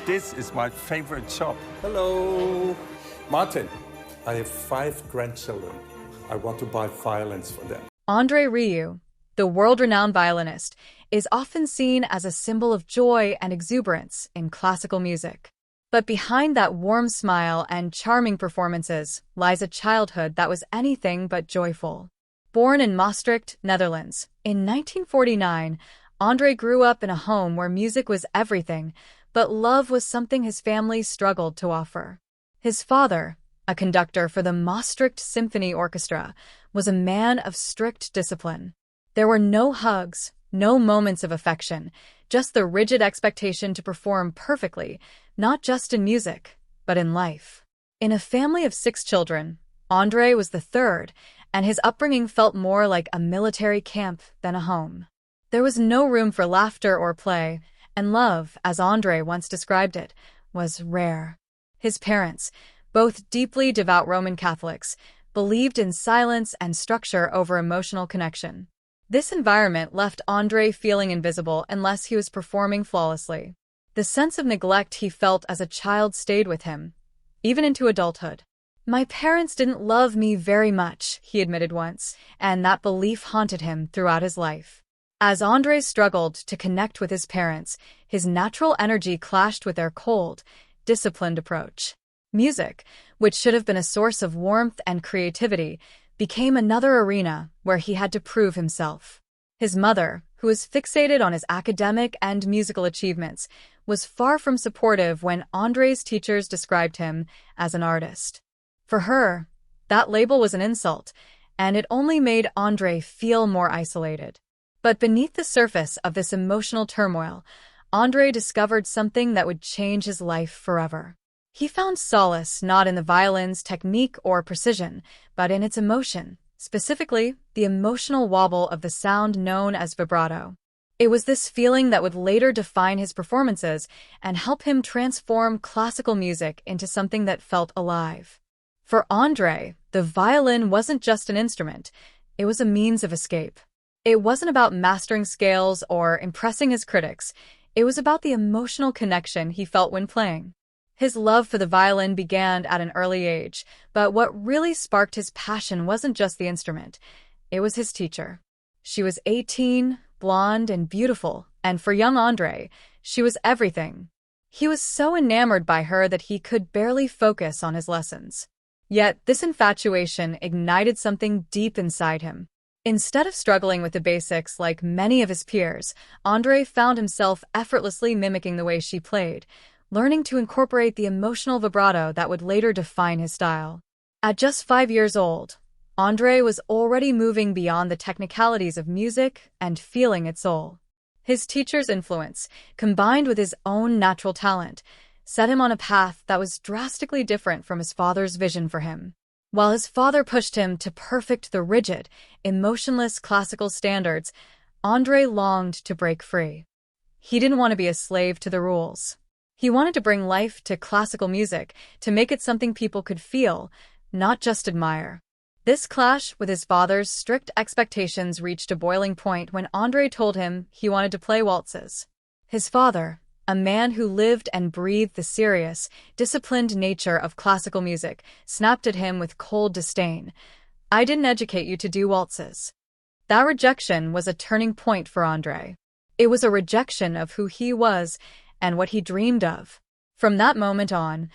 This is my favorite shop. Hello. Martin, I have 5 grandchildren. I want to buy violins for them. André Rieu, the world-renowned violinist, is often seen as a symbol of joy and exuberance in classical music. But behind that warm smile and charming performances lies a childhood that was anything but joyful. Born in Maastricht, Netherlands, in 1949, André grew up in a home where music was everything, but love was something his family struggled to offer. His father, a conductor for the Maastricht Symphony Orchestra, was a man of strict discipline. There were no hugs, no moments of affection, just the rigid expectation to perform perfectly, not just in music, but in life. In a family of 6 children, André was the third, and his upbringing felt more like a military camp than a home. There was no room for laughter or play, and love, as André once described it, was rare. His parents, both deeply devout Roman Catholics, believed in silence and structure over emotional connection. This environment left André feeling invisible unless he was performing flawlessly. The sense of neglect he felt as a child stayed with him, even into adulthood. "My parents didn't love me very much," he admitted once, and that belief haunted him throughout his life. As André struggled to connect with his parents, his natural energy clashed with their cold, disciplined approach. Music, which should have been a source of warmth and creativity, became another arena where he had to prove himself. His mother, who was fixated on his academic and musical achievements, was far from supportive when André's teachers described him as an artist. For her, that label was an insult, and it only made André feel more isolated. But beneath the surface of this emotional turmoil, André discovered something that would change his life forever. He found solace not in the violin's technique or precision, but in its emotion, specifically the emotional wobble of the sound known as vibrato. It was this feeling that would later define his performances and help him transform classical music into something that felt alive. For André, the violin wasn't just an instrument, it was a means of escape. It wasn't about mastering scales or impressing his critics, it was about the emotional connection he felt when playing. His love for the violin began at an early age, but what really sparked his passion wasn't just the instrument, it was his teacher. She was 18, blonde and beautiful, and for young André, she was everything. He was so enamored by her that he could barely focus on his lessons. Yet this infatuation ignited something deep inside him. Instead of struggling with the basics like many of his peers, André found himself effortlessly mimicking the way she played, learning to incorporate the emotional vibrato that would later define his style. At just 5 years old, André was already moving beyond the technicalities of music and feeling its soul. His teacher's influence, combined with his own natural talent, set him on a path that was drastically different from his father's vision for him. While his father pushed him to perfect the rigid, emotionless classical standards, André longed to break free. He didn't want to be a slave to the rules. He wanted to bring life to classical music, to make it something people could feel, not just admire. This clash with his father's strict expectations reached a boiling point when André told him he wanted to play waltzes. His father, a man who lived and breathed the serious, disciplined nature of classical music, snapped at him with cold disdain. "I didn't educate you to do waltzes." That rejection was a turning point for André. It was a rejection of who he was and what he dreamed of. From that moment on,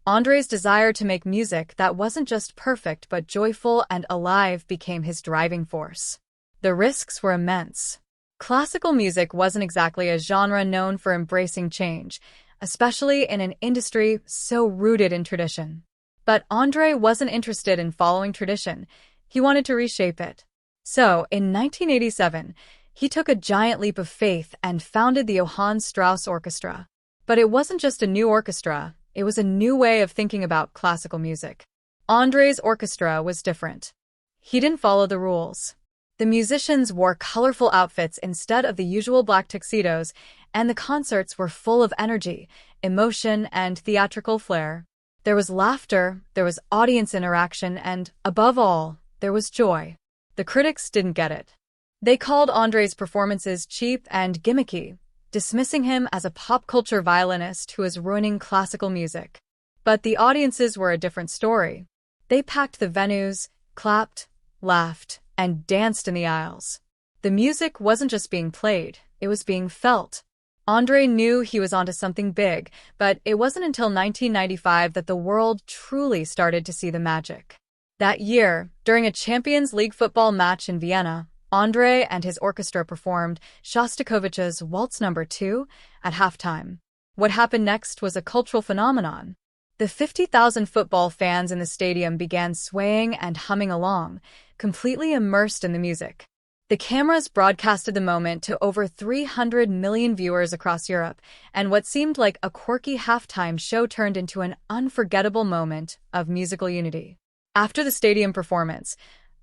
André's desire to make music that wasn't just perfect but joyful and alive became his driving force. The risks were immense. Classical music wasn't exactly a genre known for embracing change, especially in an industry so rooted in tradition. But André wasn't interested in following tradition, he wanted to reshape it. So, in 1987, he took a giant leap of faith and founded the Johann Strauss Orchestra. But it wasn't just a new orchestra, it was a new way of thinking about classical music. André's orchestra was different. He didn't follow the rules. The musicians wore colorful outfits instead of the usual black tuxedos, and the concerts were full of energy, emotion, and theatrical flair. There was laughter, there was audience interaction, and, above all, there was joy. The critics didn't get it. They called André's performances cheap and gimmicky, dismissing him as a pop culture violinist who was ruining classical music. But the audiences were a different story. They packed the venues, clapped, laughed, and danced in the aisles. The music wasn't just being played, it was being felt. André knew he was onto something big, but it wasn't until 1995 that the world truly started to see the magic. That year, during a Champions League football match in Vienna, André and his orchestra performed Shostakovich's Waltz No. 2 at halftime. What happened next was a cultural phenomenon. The 50,000 football fans in the stadium began swaying and humming along, completely immersed in the music. The cameras broadcasted the moment to over 300 million viewers across Europe, and what seemed like a quirky halftime show turned into an unforgettable moment of musical unity. After the stadium performance,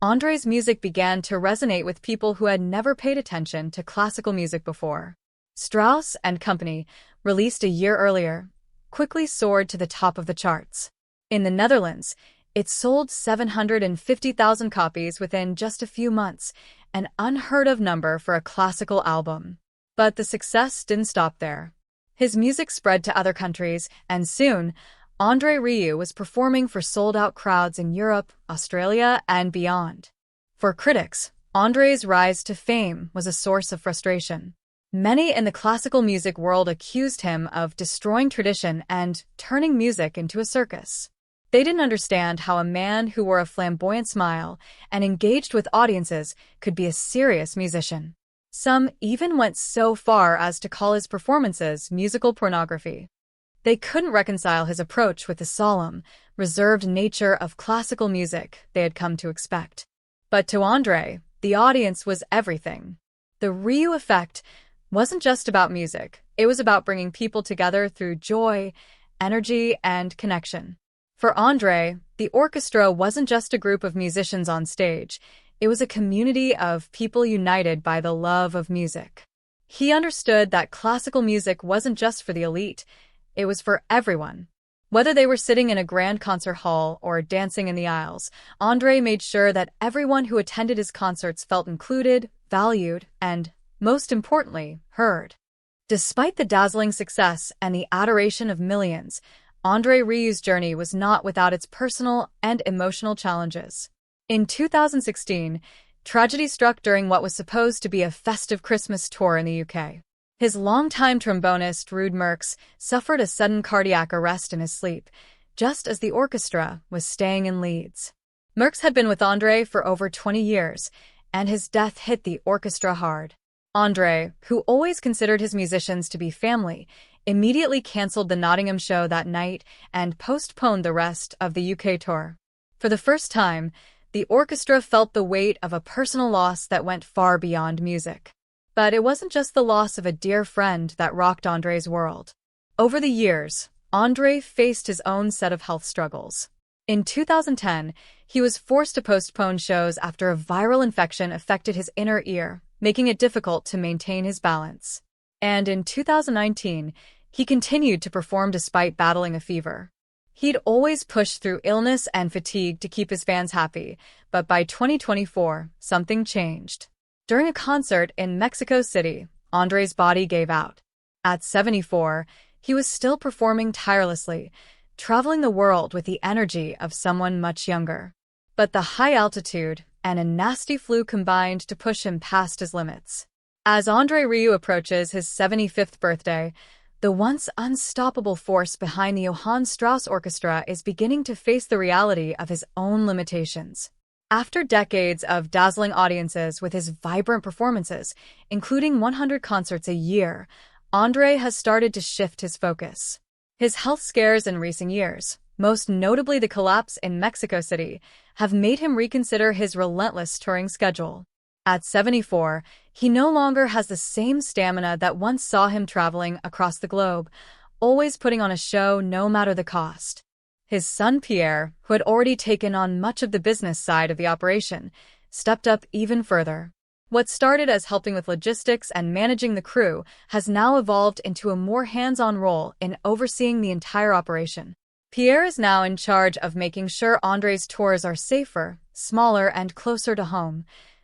André's music began to resonate with people who had never paid attention to classical music before. Strauss and Company, released a year earlier, quickly soared to the top of the charts. In the Netherlands, it sold 750,000 copies within just a few months, an unheard-of number for a classical album. But the success didn't stop there. His music spread to other countries, and soon, André Rieu was performing for sold-out crowds in Europe, Australia, and beyond. For critics, André's rise to fame was a source of frustration. Many in the classical music world accused him of destroying tradition and turning music into a circus. They didn't understand how a man who wore a flamboyant smile and engaged with audiences could be a serious musician. Some even went so far as to call his performances musical pornography. They couldn't reconcile his approach with the solemn, reserved nature of classical music they had come to expect. But to André, the audience was everything. The Rieu effect wasn't just about music, it was about bringing people together through joy, energy, and connection. For André, the orchestra wasn't just a group of musicians on stage, it was a community of people united by the love of music. He understood that classical music wasn't just for the elite, it was for everyone. Whether they were sitting in a grand concert hall or dancing in the aisles, André made sure that everyone who attended his concerts felt included, valued, and, most importantly, heard. Despite the dazzling success and the adoration of millions, André Rieu's journey was not without its personal and emotional challenges. In 2016, tragedy struck during what was supposed to be a festive Christmas tour in the UK. His longtime trombonist, Ruud Merckx, suffered a sudden cardiac arrest in his sleep, just as the orchestra was staying in Leeds. Merckx had been with André for over 20 years, and his death hit the orchestra hard. André, who always considered his musicians to be family, immediately cancelled the Nottingham show that night and postponed the rest of the UK tour. For the first time, the orchestra felt the weight of a personal loss that went far beyond music. But it wasn't just the loss of a dear friend that rocked André's world. Over the years, André faced his own set of health struggles. In 2010, he was forced to postpone shows after a viral infection affected his inner ear, making it difficult to maintain his balance. And in 2019, he continued to perform despite battling a fever. He'd always pushed through illness and fatigue to keep his fans happy, but by 2024, something changed. During a concert in Mexico City, André's body gave out. At 74, he was still performing tirelessly, traveling the world with the energy of someone much younger. But the high altitude and a nasty flu combined to push him past his limits. As André Rieu approaches his 75th birthday, the once unstoppable force behind the Johann Strauss Orchestra is beginning to face the reality of his own limitations. After decades of dazzling audiences with his vibrant performances, including 100 concerts a year, André has started to shift his focus. His health scares in recent years, most notably the collapse in Mexico City, have made him reconsider his relentless touring schedule. At 74, he no longer has the same stamina that once saw him traveling across the globe, always putting on a show no matter the cost. His son Pierre, who had already taken on much of the business side of the operation, stepped up even further. What started as helping with logistics and managing the crew has now evolved into a more hands-on role in overseeing the entire operation. Pierre is now in charge of making sure André's tours are safer, smaller, and closer to home.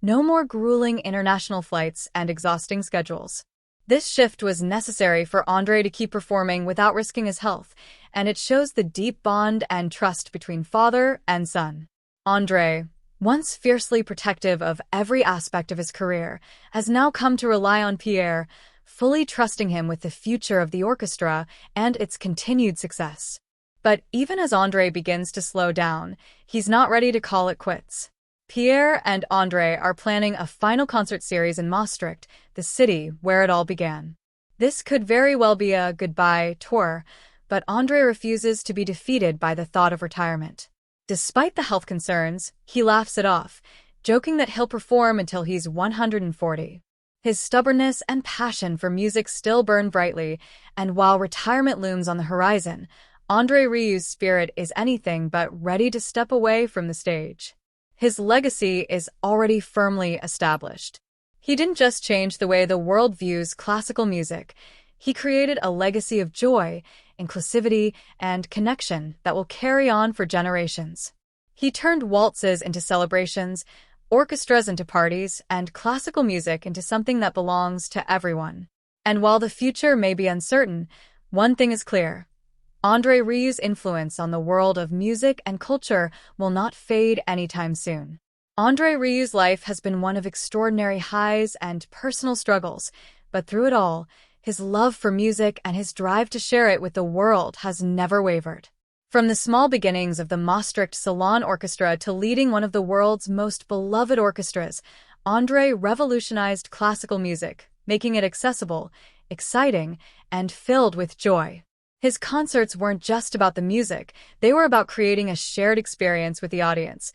No more grueling international flights and exhausting schedules. This shift was necessary for André to keep performing without risking his health, and it shows the deep bond and trust between father and son. André, once fiercely protective of every aspect of his career, has now come to rely on Pierre, fully trusting him with the future of the orchestra and its continued success. But even as André begins to slow down, he's not ready to call it quits. Pierre and André are planning a final concert series in Maastricht, the city where it all began. This could very well be a goodbye tour, but André refuses to be defeated by the thought of retirement. Despite the health concerns, he laughs it off, joking that he'll perform until he's 140. His stubbornness and passion for music still burn brightly, and while retirement looms on the horizon, André Rieu's spirit is anything but ready to step away from the stage. His legacy is already firmly established. He didn't just change the way the world views classical music. He created a legacy of joy, inclusivity, and connection that will carry on for generations. He turned waltzes into celebrations, orchestras into parties, and classical music into something that belongs to everyone. And while the future may be uncertain, one thing is clear. André Rieu's influence on the world of music and culture will not fade anytime soon. André Rieu's life has been one of extraordinary highs and personal struggles, but through it all, his love for music and his drive to share it with the world has never wavered. From the small beginnings of the Maastricht Salon Orchestra to leading one of the world's most beloved orchestras, André revolutionized classical music, making it accessible, exciting, and filled with joy. His concerts weren't just about the music, they were about creating a shared experience with the audience,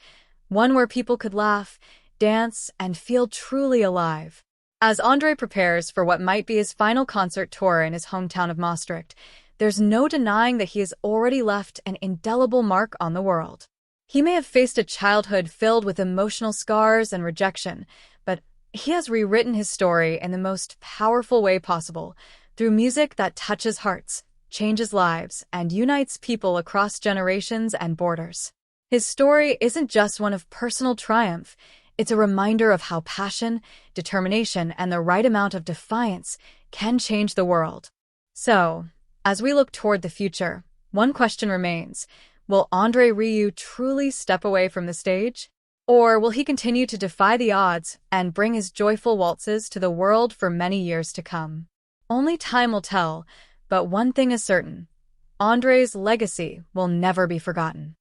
one where people could laugh, dance, and feel truly alive. As André prepares for what might be his final concert tour in his hometown of Maastricht, there's no denying that he has already left an indelible mark on the world. He may have faced a childhood filled with emotional scars and rejection, but he has rewritten his story in the most powerful way possible, through music that touches hearts, changes lives, and unites people across generations and borders. His story isn't just one of personal triumph, it's a reminder of how passion, determination, and the right amount of defiance can change the world. So, as we look toward the future, one question remains. Will André Rieu truly step away from the stage? Or will he continue to defy the odds and bring his joyful waltzes to the world for many years to come? Only time will tell, but one thing is certain. André's legacy will never be forgotten.